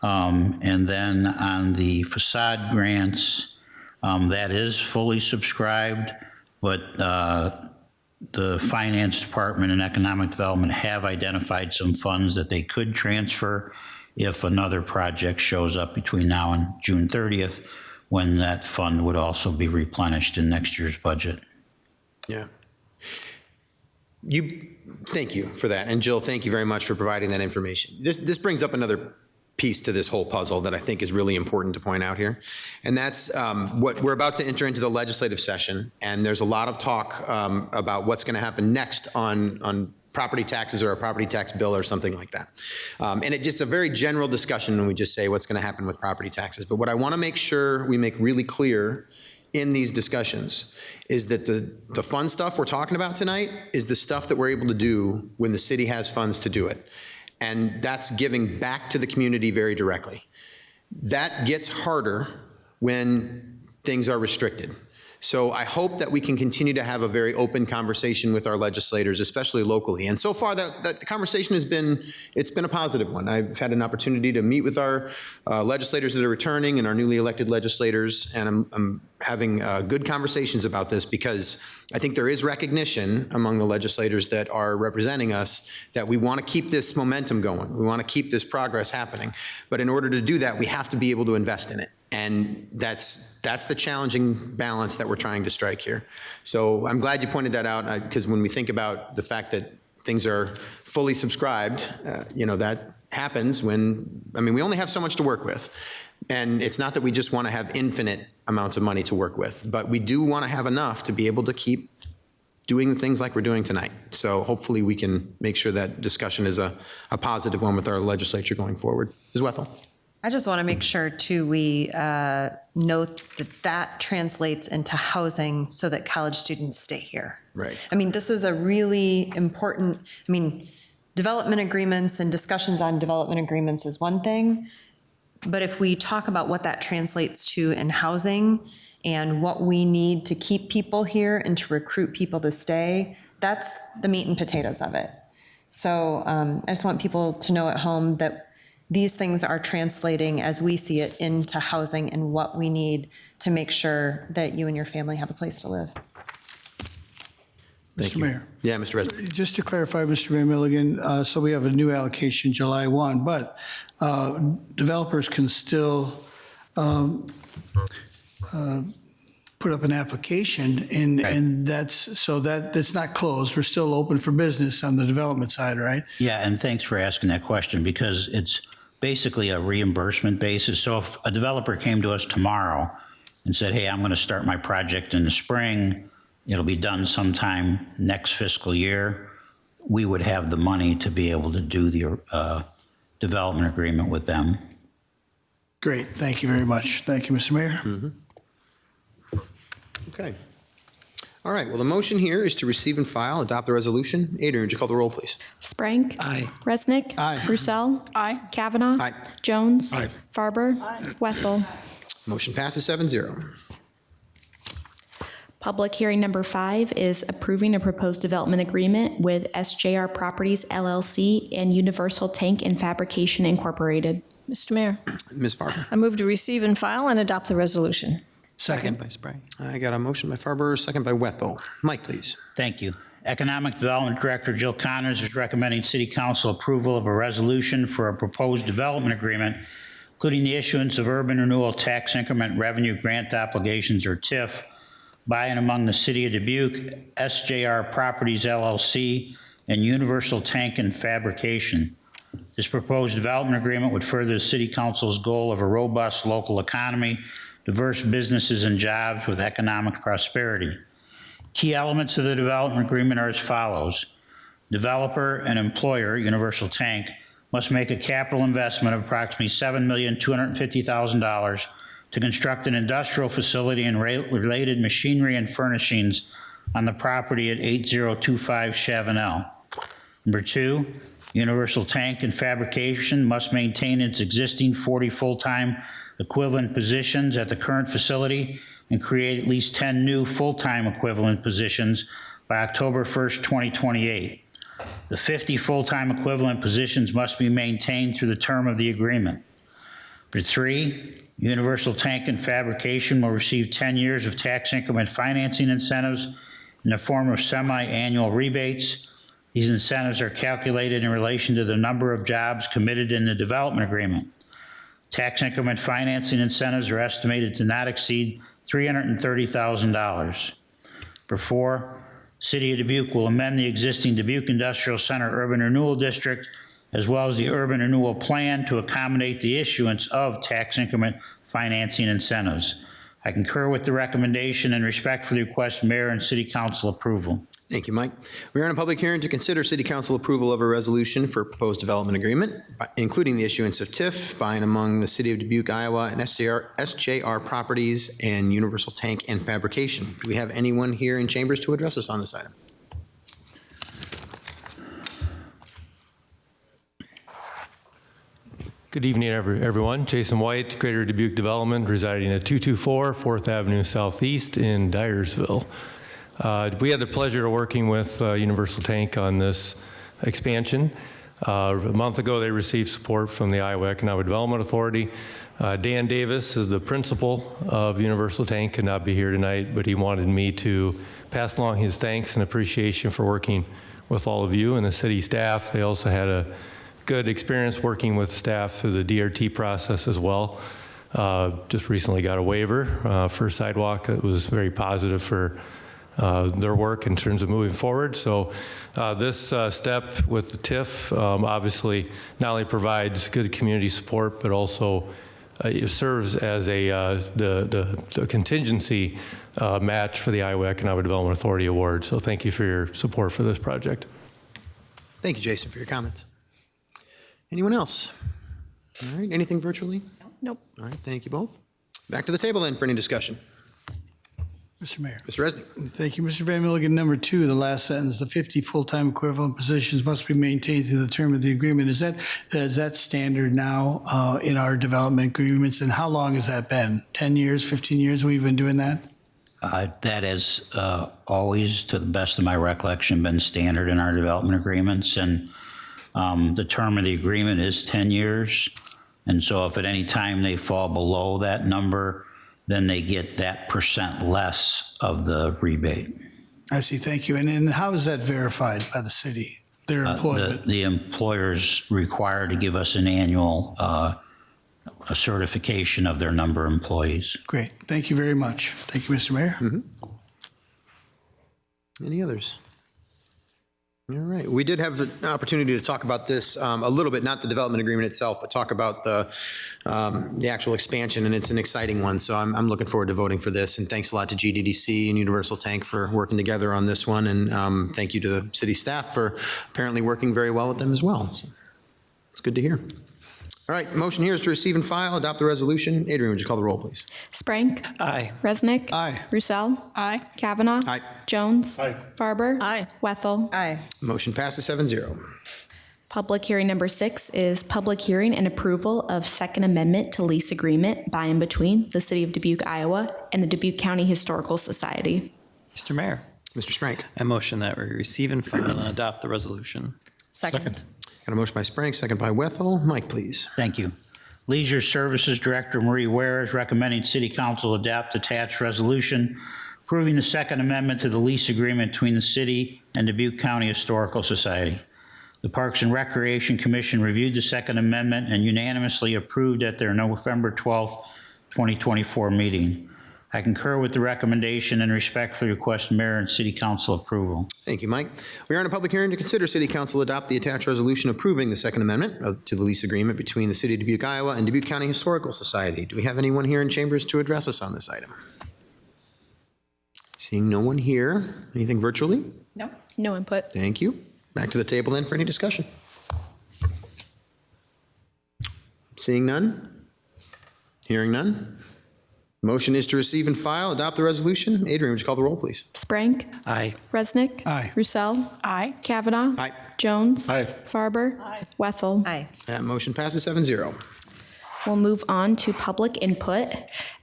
And then on the facade grants, that is fully subscribed, but the Finance Department and Economic Development have identified some funds that they could transfer if another project shows up between now and June 30th, when that fund would also be replenished in next year's budget. Yeah. Thank you for that. And Jill, thank you very much for providing that information. This brings up another piece to this whole puzzle that I think is really important to point out here. And that's what we're about to enter into the legislative session. And there's a lot of talk about what's going to happen next on property taxes or a property tax bill or something like that. And it's just a very general discussion when we just say what's going to happen with property taxes. But what I want to make sure we make really clear in these discussions is that the fun stuff we're talking about tonight is the stuff that we're able to do when the city has funds to do it. And that's giving back to the community very directly. That gets harder when things are restricted. So I hope that we can continue to have a very open conversation with our legislators, especially locally. And so far that conversation has been a positive one. I've had an opportunity to meet with our legislators that are returning and our newly elected legislators, and I'm having good conversations about this, because I think there is recognition among the legislators that are representing us that we want to keep this momentum going. We want to keep this progress happening. But in order to do that, we have to be able to invest in it. And that's the challenging balance that we're trying to strike here. So I'm glad you pointed that out, because when we think about the fact that things are fully subscribed, that happens when, we only have so much to work with. And it's not that we just want to have infinite amounts of money to work with, but we do want to have enough to be able to keep doing things like we're doing tonight. So hopefully we can make sure that discussion is a positive one with our legislature going forward. Ms. Wethel? I just want to make sure, too, we note that translates into housing so that college students stay here. Right. This is a really important, development agreements and discussions on development agreements is one thing, but if we talk about what that translates to in housing, and what we need to keep people here and to recruit people to stay, that's the meat and potatoes of it. So I just want people to know at home that these things are translating as we see it into housing and what we need to make sure that you and your family have a place to live. Thank Mr. you. Mayor. Yeah, Mr. Resnick. Just to clarify, Mr. Mayor Milligan, so we have a new allocation July 1, but developers can still put up an application, and that's not closed. We're still open for business on the development side, right? Yeah, and thanks for asking that question, because it's basically a reimbursement basis. So if a developer came to us tomorrow and said, hey, I'm going to start my project in the spring, it'll be done sometime next fiscal year, we would have the money to be able to do the development agreement with them. Great. Thank you very much. Thank you, Mr. Mayor. Okay. All right, well, the motion here is to receive and file, adopt the resolution. Adrian, would you call the roll, please? Sprague. Aye. Resnick. Aye. Roussel. Aye. Kavanaugh. Aye. Jones. Aye. Farber. Wethel. Motion passes 7-0. Public hearing number 5 is approving a proposed development agreement with SJR Properties LLC and Universal Tank and Fabrication Incorporated. Mr. Mayor, Ms. Farber. I move to receive and file and adopt the resolution. Second. By Sprague. I got a motion by Farber, second by Wethel. Mike, please. Thank you. Economic Development Director Jill Connors is recommending City Council approval of a resolution for a proposed development agreement, including the issuance of Urban Renewal Tax Increment Revenue Grant Obligations, or TIF, by and among the City of Dubuque, SJR Properties LLC, and Universal Tank and Fabrication. This proposed development agreement would further the City Council's goal of a robust local economy, diverse businesses and jobs with economic prosperity. Key elements of the development agreement are as follows. Developer and employer, Universal Tank, must make a capital investment of approximately $7,250,000 to construct an industrial facility and related machinery and furnishings on the property at 8025 Chavanel. Number 2, Universal Tank and Fabrication must maintain its existing 40 full-time equivalent positions at the current facility and create at least 10 new full-time equivalent positions by October 1st, 2028. The 50 full-time equivalent positions must be maintained through the term of the agreement. Number 3, Universal Tank and Fabrication will receive 10 years of tax increment financing incentives in the form of semi-annual rebates. These incentives are calculated in relation to the number of jobs committed in the development agreement. Tax increment financing incentives are estimated to not exceed $330,000. Number 4, City of Dubuque will amend the existing Dubuque Industrial Center Urban Renewal District as well as the Urban Renewal Plan to accommodate the issuance of tax increment financing incentives. I concur with the recommendation and respect for the request Mayor and City Council approval. Thank you, Mike. We are in a public hearing to consider City Council approval of a resolution for a proposed development agreement, including the issuance of TIF by and among the City of Dubuque, Iowa, and SJR Properties and Universal Tank and Fabrication. Do we have anyone here in chambers to address us on this item? Good evening, everyone. Jason White, Greater Dubuque Development, residing at 224 4th Avenue Southeast in Dyersville. We had the pleasure of working with Universal Tank on this expansion. A month ago, they received support from the Iowa Economic Development Authority. Dan Davis is the principal of Universal Tank, could not be here tonight, but he wanted me to pass along his thanks and appreciation for working with all of you and the city staff. They also had a good experience working with staff through the DRT process as well. Just recently got a waiver for a sidewalk that was very positive for their work in terms of moving forward. So this step with the TIF obviously not only provides good community support, but also it serves as the contingency match for the Iowa Economic Development Authority Award. So thank you for your support for this project. Thank you, Jason, for your comments. Anyone else? All right, anything virtually? Nope. All right, thank you both. Back to the table then for any discussion. Mr. Mayor. Mr. Resnick. Thank you, Mr. Van Milligan. Number 2, the last sentence, the 50 full-time equivalent positions must be maintained through the term of the agreement. Is that standard now in our development agreements? And how long has that been? 10 years, 15 years we've been doing that? That has always, to the best of my recollection, been standard in our development agreements. And the term of the agreement is 10 years. And so if at any time they fall below that number, then they get that % less of the rebate. I see. Thank you. And how is that verified by the city, their employment? The employer's required to give us an annual a certification of their number of employees. Great. Thank you very much. Thank you, Mr. Mayor. Any others? All right. We did have an opportunity to talk about this a little bit, not the development agreement itself, but talk about the actual expansion, and it's an exciting one. So I'm looking forward to voting for this. And thanks a lot to GDDC and Universal Tank for working together on this one. And thank you to the city staff for apparently working very well with them as well. So it's good to hear. All right, motion here is to receive and file, adopt the resolution. Adrian, would you call the roll, please? Sprank. Aye. Resnick. Aye. Roussel. Aye. Kavanaugh. Aye. Jones. Aye. Farber. Aye. Wethel. Aye. Motion passes 7-0. Public hearing number 6 is public hearing and approval of Second Amendment to lease agreement by and between the City of Dubuque, Iowa, and the Dubuque County Historical Society. Mr. Mayor, Mr. Sprank. I motion that we receive and file and adopt the resolution. Second. Got a motion by Sprank, second by Wethel. Mike, please. Thank you. Leisure Services Director Marie Ware is recommending City Council adopt attached resolution approving the Second Amendment to the lease agreement between the city and Dubuque County Historical Society. The Parks and Recreation Commission reviewed the Second Amendment and unanimously approved at their November 12th, 2024 meeting. I concur with the recommendation and respectfully request Mayor and City Council approval. Thank you, Mike. We are in a public hearing to consider City Council adopt the attached resolution approving the Second Amendment to the lease agreement between the City of Dubuque, Iowa, and Dubuque County Historical Society. Do we have anyone here in chambers to address us on this item? Seeing no one here. Anything virtually? No. No input. Thank you. Back to the table then for any discussion. Seeing none? Hearing none? Motion is to receive and file, adopt the resolution. Adrian, would you call the roll, please? Sprank. Aye. Resnick. Aye. Roussel. Aye. Kavanaugh. Aye. Jones. Aye. Farber. Wethel. Aye. That motion passes 7-0. We'll move on to public input.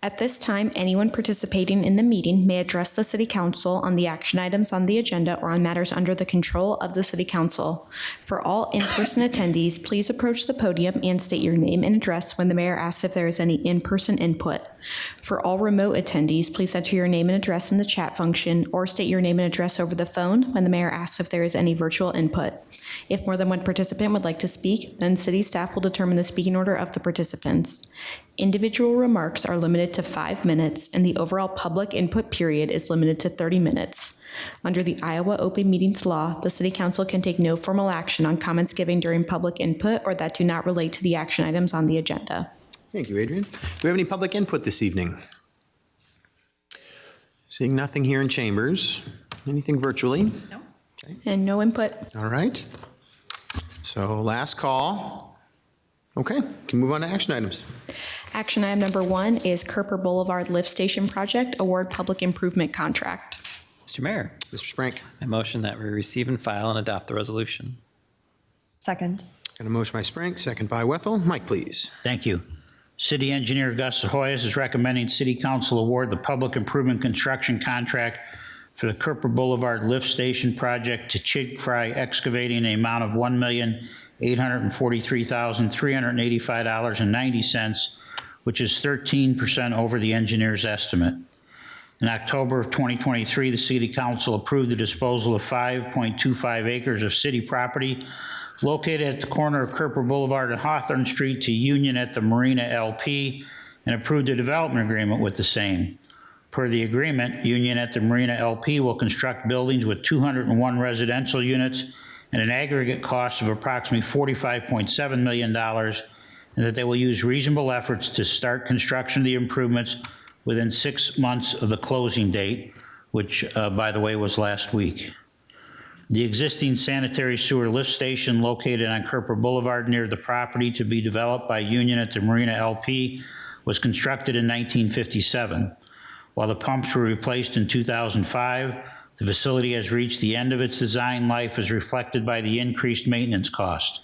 At this time, anyone participating in the meeting may address the City Council on the action items on the agenda or on matters under the control of the City Council. For all in-person attendees, please approach the podium and state your name and address when the mayor asks if there is any in-person input. For all remote attendees, please enter your name and address in the chat function or state your name and address over the phone when the mayor asks if there is any virtual input. If more than one participant would like to speak, then city staff will determine the speaking order of the participants. Individual remarks are limited to 5 minutes, and the overall public input period is limited to 30 minutes. Under the Iowa Open Meetings Law, the City Council can take no formal action on comments given during public input or that do not relate to the action items on the agenda. Thank you, Adrian. Do we have any public input this evening? Seeing nothing here in chambers. Anything virtually? No. And no input. All right. So last call. Okay, can move on to action items. Action item number 1 is Kerper Boulevard Lift Station Project Award Public Improvement Contract. Mr. Mayor, Mr. Sprank. I motion that we receive and file and adopt the resolution. Second. Got a motion by Sprank, second by Wethel. Mike, please. Thank you. City Engineer Gus Hoyes is recommending City Council award the public improvement construction contract for the Kerper Boulevard Lift Station Project to Chig Fry Excavating in the amount of $1,843,385.90, which is 13% over the engineer's estimate. In October of 2023, the City Council approved the disposal of 5.25 acres of city property located at the corner of Kerper Boulevard and Hawthorne Street to Union at the Marina LP and approved a development agreement with the same. Per the agreement, Union at the Marina LP will construct buildings with 201 residential units and an aggregate cost of approximately $45.7 million, and that they will use reasonable efforts to start construction of the improvements within 6 months of the closing date, which, by the way, was last week. The existing sanitary sewer lift station located on Kerper Boulevard near the property to be developed by Union at the Marina LP was constructed in 1957. While the pumps were replaced in 2005, the facility has reached the end of its design life as reflected by the increased maintenance cost.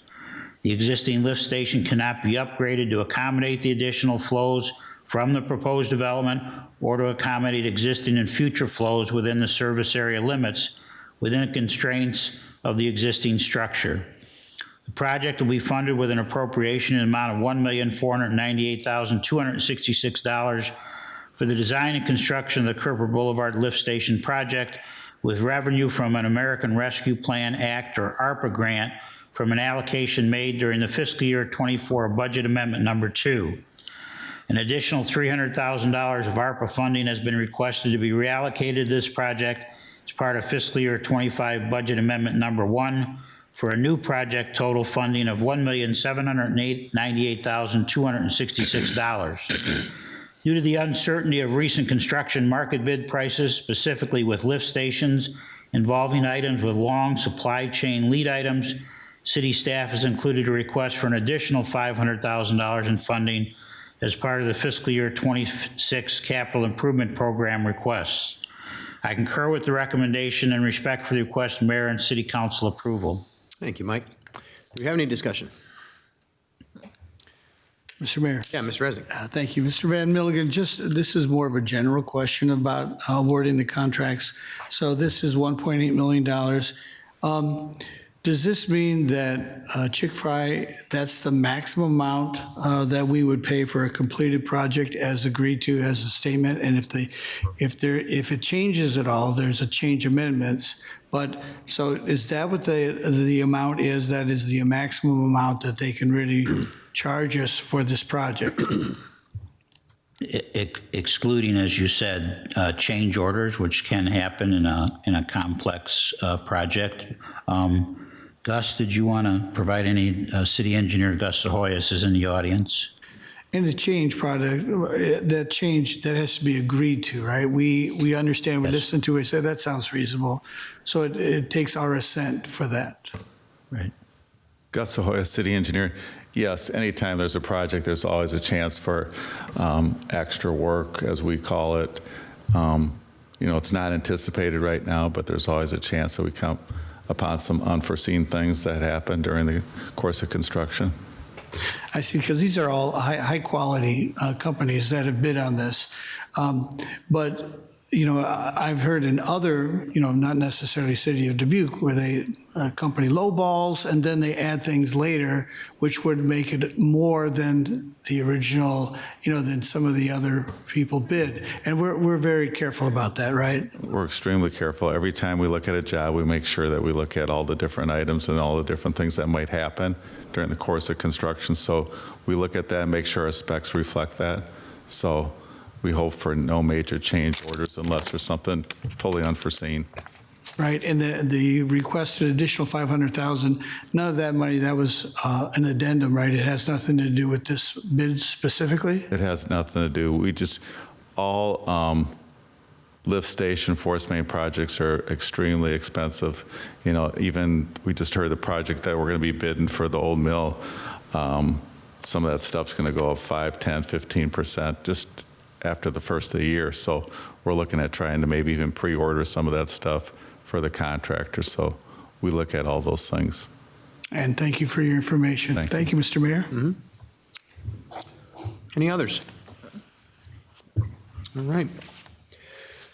The existing lift station cannot be upgraded to accommodate the additional flows from the proposed development or to accommodate existing and future flows within the service area limits within the constraints of the existing structure. The project will be funded with an appropriation in the amount of $1,498,266 for the design and construction of the Kerper Boulevard Lift Station project, with revenue from an American Rescue Plan Act or ARPA grant from an allocation made during the fiscal year 24 budget amendment number 2. An additional $300,000 of ARPA funding has been requested to be reallocated to this project as part of fiscal year 25 budget amendment number 1 for a new project total funding of $1,798,266. Due to the uncertainty of recent construction market bid prices, specifically with lift stations involving items with long supply chain lead items, city staff has included a request for an additional $500,000 in funding as part of the fiscal year 26 capital improvement program requests. I concur with the recommendation and respect for the request, Mayor and City Council approval. Thank you, Mike. Do we have any discussion? Mr. Mayor. Yeah, Mr. Resnick. Thank you. Mr. Van Milligan, this is more of a general question about awarding the contracts. So this is $1.8 million. Does this mean that Chick-fil-A, that's the maximum amount that we would pay for a completed project as agreed to as a statement? And if it changes at all, there's a change amendments. But so is that what the amount is? That is the maximum amount that they can really charge us for this project? Excluding, as you said, change orders, which can happen in a complex project. Gus, did you want to provide any? City Engineer Gus Sahoyas is in the audience. And the change product, that change, that has to be agreed to, right? We understand, we listen to it, say that sounds reasonable. So it takes our assent for that. Right. Gus Sahoyas, City Engineer. Yes, anytime there's a project, there's always a chance for extra work, as we call it. It's not anticipated right now, but there's always a chance that we come upon some unforeseen things that happen during the course of construction. I see, because these are all high quality companies that have bid on this. But, I've heard in other, not necessarily City of Dubuque, where a company lowballs and then they add things later, which would make it more than the original, than some of the other people bid. And we're very careful about that, right? We're extremely careful. Every time we look at a job, we make sure that we look at all the different items and all the different things that might happen during the course of construction. So we look at that and make sure our specs reflect that. So we hope for no major change orders unless there's something totally unforeseen. Right, and the requested additional $500,000, none of that money, that was an addendum, right? It has nothing to do with this bid specifically? It has nothing to do. All lift station force main projects are extremely expensive. Even we just heard the project that we're going to be bidding for the old mill. Some of that stuff's going to go up 5, 10, 15% just after the first of the year. So we're looking at trying to maybe even pre-order some of that stuff for the contractor. So we look at all those things. And thank you for your information. Thank you, Mr. Mayor. Mm-hmm. Any others? All right.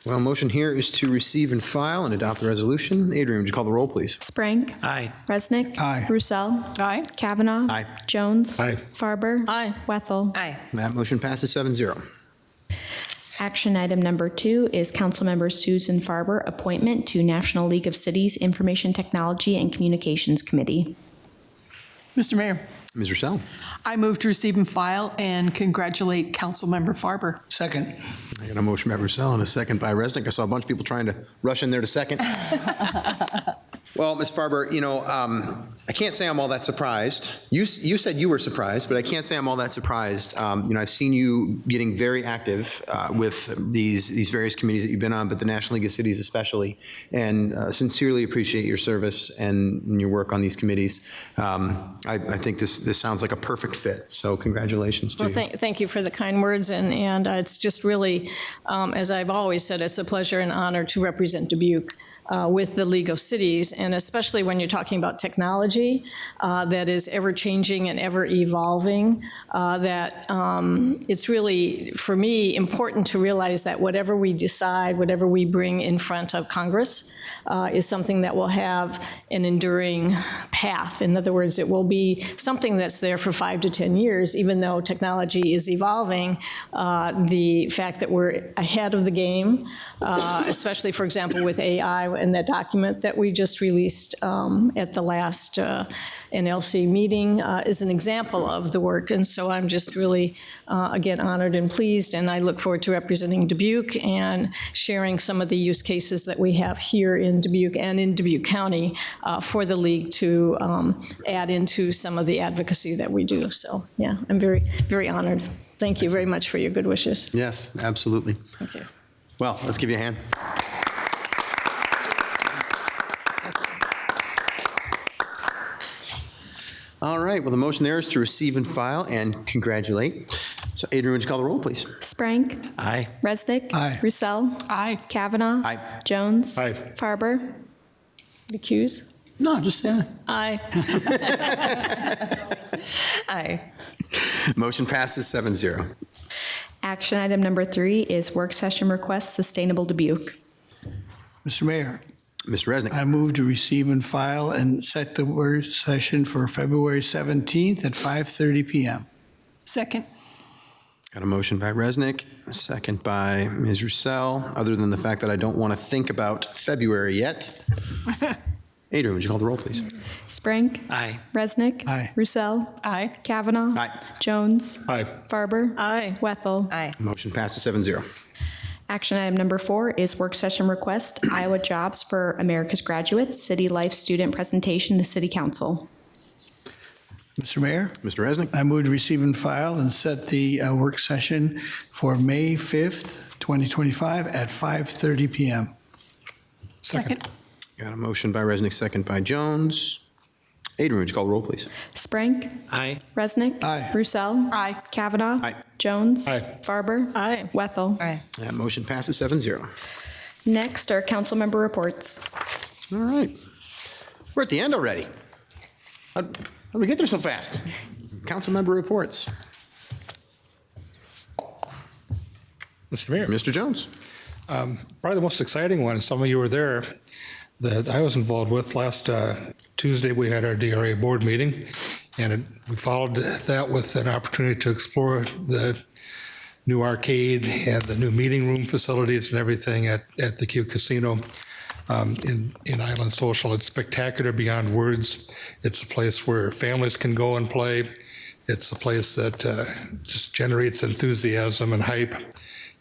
Well, motion here is to receive and file and adopt the resolution. Adrian, would you call the roll, please? Sprague. Aye. Resnick. Aye. Roussel. Aye. Kavanaugh. Aye. Jones. Aye. Farber. Aye. Wethel. Aye. That motion passes 7-0. Action item number 2 is Councilmember Susan Farber appointment to National League of Cities Information Technology and Communications Committee. Mr. Mayor, Ms. Roussel. I move to receive and file and congratulate Councilmember Farber. Second. I got a motion by Roussel and a second by Resnick. I saw a bunch of people trying to rush in there to second. Well, Ms. Farber, I can't say I'm all that surprised. You said you were surprised, but I can't say I'm all that surprised. I've seen you getting very active with these various committees that you've been on, but the National League of Cities especially, and sincerely appreciate your service and your work on these committees. I think this sounds like a perfect fit, so congratulations to you. Thank you for the kind words, and it's just really, as I've always said, it's a pleasure and honor to represent Dubuque with the League of Cities, and especially when you're talking about technology that is ever-changing and ever-evolving, that it's really, for me, important to realize that whatever we decide, whatever we bring in front of Congress is something that will have an enduring path. In other words, it will be something that's there for 5 to 10 years, even though technology is evolving. The fact that we're ahead of the game, especially, for example, with AI and that document that we just released at the last NLC meeting is an example of the work. And so I'm just really, again, honored and pleased, and I look forward to representing Dubuque and sharing some of the use cases that we have here in Dubuque and in Dubuque County for the League to add into some of the advocacy that we do. So, yeah, I'm very, very honored. Thank you very much for your good wishes. Yes, absolutely. Thank you. Well, let's give you a hand. All right, well, the motion there is to receive and file and congratulate. So Adrian, would you call the roll, please? Sprank. Aye. Resnick. Aye. Roussel. Aye. Kavanaugh. Aye. Jones. Aye. Farber. Recuse? No, just saying. Aye. Aye. Motion passes 7-0. Action item number 3 is work session request, Sustainable Dubuque. Mr. Mayor, Mr. Resnick. I move to receive and file and set the work session for February 17th at 5:30 p.m. Second. Got a motion by Resnick, a second by Ms. Roussel. Other than the fact that I don't want to think about February yet. Adrian, would you call the roll, please? Sprank. Aye. Resnick. Aye. Roussel. Aye. Kavanaugh. Aye. Jones. Aye. Farber. Aye. Wethel. Aye. Motion passes 7-0. Action item number 4 is work session request, Iowa Jobs for America's Graduates, City Life Student Presentation to City Council. Mr. Mayor, Mr. Resnick. I move to receive and file and set the work session for May 5th, 2025 at 5:30 p.m. Second. Got a motion by Resnick, second by Jones. Adrian, would you call the roll, please? Sprank. Aye. Resnick. Aye. Roussel. Aye. Kavanaugh. Aye. Jones. Aye. Farber. Aye. Wethel. Aye. That motion passes 7-0. Next are council member reports. All right. We're at the end already. How did we get there so fast? Council member reports. Mr. Mayor. Mr. Jones. Probably the most exciting one, some of you were there, that I was involved with. Last Tuesday, we had our DRA board meeting, and we followed that with an opportunity to explore the new arcade and the new meeting room facilities and everything at the Q Casino in Island Social. It's spectacular beyond words. It's a place where families can go and play. It's a place that just generates enthusiasm and hype,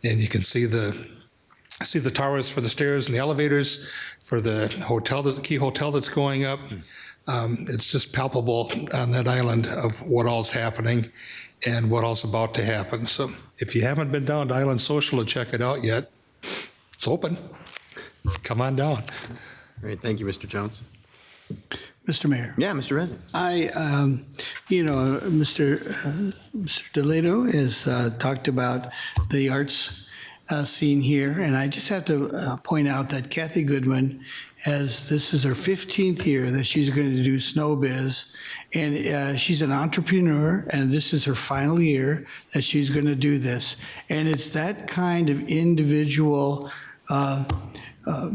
and you can see the towers for the stairs and the elevators for the hotel, the key hotel that's going up. It's just palpable on that island of what all's happening and what all's about to happen. So if you haven't been down to Island Social to check it out yet, it's open. Come on down. Great, thank you, Mr. Jones. Mr. Mayor. Yeah, Mr. Resnick. Mr. DeLato has talked about the arts scene here, and I just have to point out that Kathy Goodman this is her 15th year that she's going to do Snow Biz, and she's an entrepreneur, and this is her final year that she's going to do this. And it's that kind of individual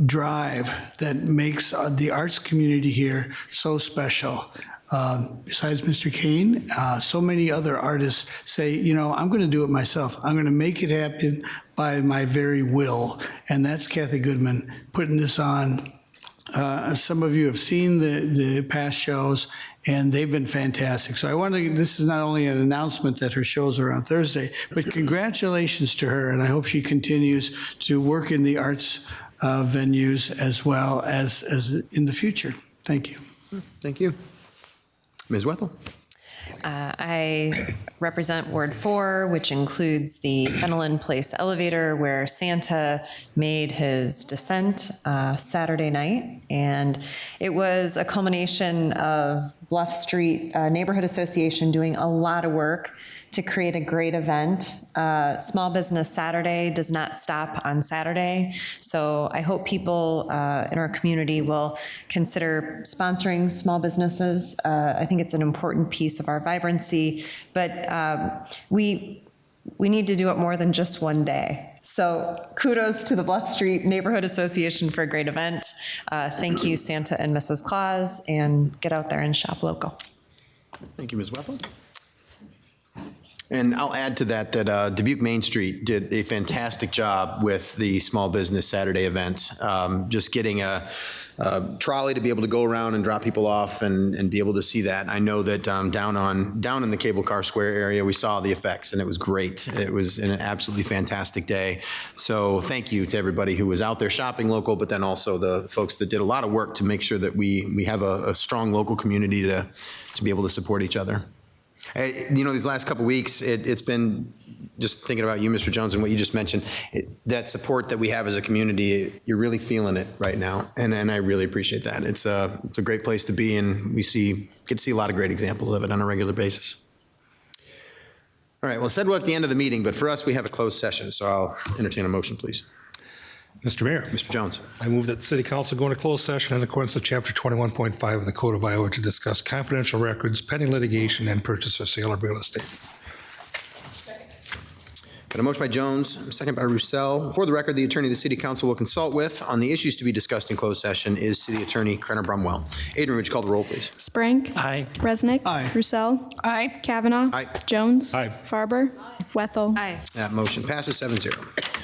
drive that makes the arts community here so special. Besides Mr. Kane, so many other artists say, I'm going to do it myself. I'm going to make it happen by my very will. And that's Kathy Goodman putting this on. Some of you have seen the past shows, and they've been fantastic. So this is not only an announcement that her shows are on Thursday, but congratulations to her, and I hope she continues to work in the arts venues as well as in the future. Thank you. Thank you. Ms. Wethel. I represent Ward 4, which includes the Fenelon Place elevator, where Santa made his descent Saturday night. And it was a culmination of Bluff Street Neighborhood Association doing a lot of work to create a great event. Small Business Saturday does not stop on Saturday. So I hope people in our community will consider sponsoring small businesses. I think it's an important piece of our vibrancy, but we need to do it more than just one day. So kudos to the Bluff Street Neighborhood Association for a great event. Thank you, Santa and Mrs. Claus, and get out there and shop local. Thank you, Ms. Wethel. And I'll add to that Dubuque Main Street did a fantastic job with the Small Business Saturday event. Just getting a trolley to be able to go around and drop people off and be able to see that. I know that down in the Cable Car Square area, we saw the effects, and it was great. It was an absolutely fantastic day. So thank you to everybody who was out there shopping local, but then also the folks that did a lot of work to make sure that we have a strong local community to be able to support each other. You know, these last couple weeks, it's been, just thinking about you, Mr. Jones, and what you just mentioned, that support that we have as a community, you're really feeling it right now, and I really appreciate that. It's a great place to be, and get to see a lot of great examples of it on a regular basis. All right, well, said we're at the end of the meeting, but for us, we have a closed session, so I'll entertain a motion, please. Mr. Mayor. Mr. Jones. I move that the City Council go into closed session in accordance with Chapter 21.5 of the Code of Iowa to discuss confidential records, pending litigation, and purchase or sale of real estate. Got a motion by Jones, a second by Roussel. For the record, the attorney the City Council will consult with on the issues to be discussed in closed session is City Attorney Krenner Brumwell. Adrian, would you call the roll, please? Sprank. Aye. Resnick. Aye. Roussel. Aye. Kavanaugh. Aye. Jones. Aye. Farber. Wethel. Aye. That motion passes 7-0.